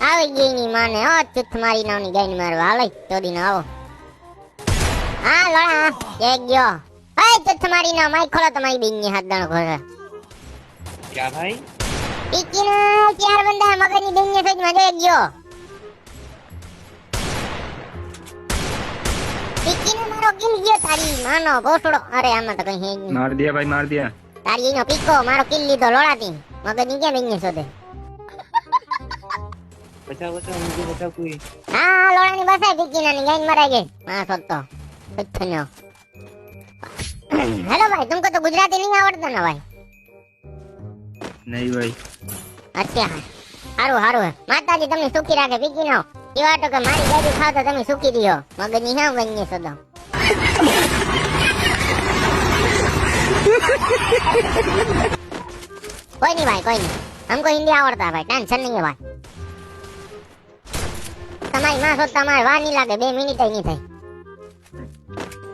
આવી ગઈ ની માને હો ચુથ મારી નાની ગાયને મારવા હાલે ચોદી ના આવો હા લોડા એક ગયો હે ચુથ મારી ના માઈ ખોલો તમારી બેન ની હાથ દાણો ખોલે क्या भाई પીકી ના ચાર બંદા મગજની બેન ની સજ માં એક ગયો પીકી ને મારો કિલ ગયો તારી માનો ભોસડો અરે આમાં તો કઈ હે જ નહીં मार दिया भाई मार दिया। તારી એનો પીકો મારો કિલ લીધો લોડાથી મગજની ક્યાં બેન ની શોધે बचाओ बचाओ मुझे बचाओ कोई हाँ लोड़ा नहीं बस है पिकी ना नहीं मरेंगे हाँ सोचो कुछ नहीं हेलो भाई तुमको तो गुजराती नहीं आवड़ता ना भाई नहीं भाई अच्छा हारू हारू है माता जी तुमने सुखी राखे पिकी ना ये तो के मारी गाड़ी खाओ तो तुम सुखी दियो मगर नहीं है गन्ने सदा कोई नहीं भाई कोई नहीं हमको हिंदी आवड़ता है भाई टेंशन नहीं है भाई તમારી માં સોતા મારે વાર નહીં લાગે 2 મિનિટ નહીં થાય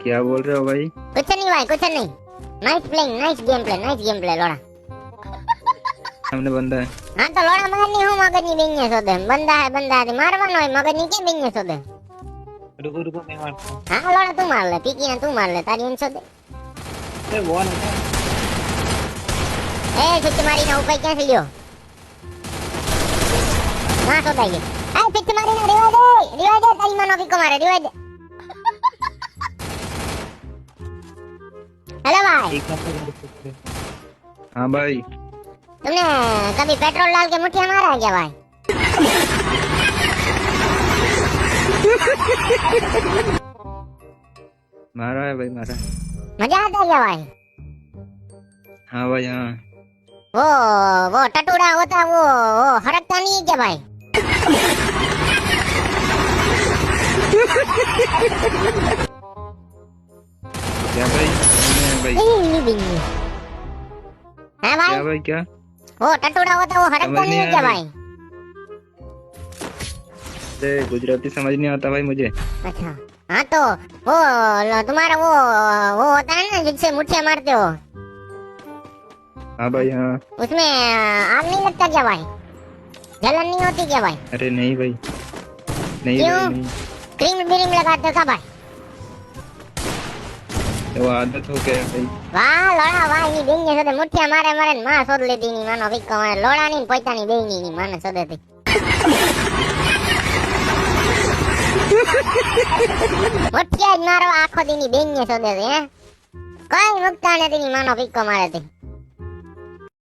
क्या बोल रहे हो भाई? कुछ नहीं भाई कुछ नहीं nice playing nice game play लोड़ा हमने बंदा है। हाँ तो लोड़ा मारनी हूँ मगजनी बेंगे सोदे बंदा है मारवानो है मगजनी के बेंगे सोदे रुको रुको मैं मारता हूँ हाँ लोड़ा तू मार ले पीकी ने तू मार ले तारी इन सोदे अरे वो नहीं ए छुट्टी मारी ना ऊपर क्या से लियो हाँ सोदा ये ए छुट्टी मारी ना रिवाज दे तारी मानो भी को मारे रिवाज दे हेलो भाई एक नंबर हाँ भाई तुमने कभी पेट्रोल डाल के मुठिया मारा है क्या भाई मारा है भाई मारा है। मजा आता है क्या भाई हाँ भाई हाँ वो टटूरा होता है वो हरकता नहीं है क्या भाई क्या भाई नहीं भाई है भाई क्या भाई क्या वो टटूरा होता है वो हरकता समझ नहीं है नहीं क्या आ भाई अरे गुजराती समझ नहीं आता भाई मुझे। अच्छा हाँ तो वो तुम्हारा वो होता है ना जिससे मुठिया मारते हो हाँ भाई हाँ। उसमें आग नहीं लगता क्या भाई जलन नहीं होती क्या भाई अरे नहीं भाई नहीं क्यों? भाई नहीं। क्रीम ब्रीम लगाते हो क्या भाई वो आदत हो गया भाई। वाह लोड़ा वाह ये बेंगे सोदे मुठिया मारे मारे ने मां सोद लेती नहीं मानो विक्को मारे लोड़ा नहीं पोता नहीं बेंगी नहीं माने सोदे थी मुठिया ज मारो आखो दी नहीं बेंगे सोदे थी हैं कोई मुक्ता नहीं मानो विक्को मारे थी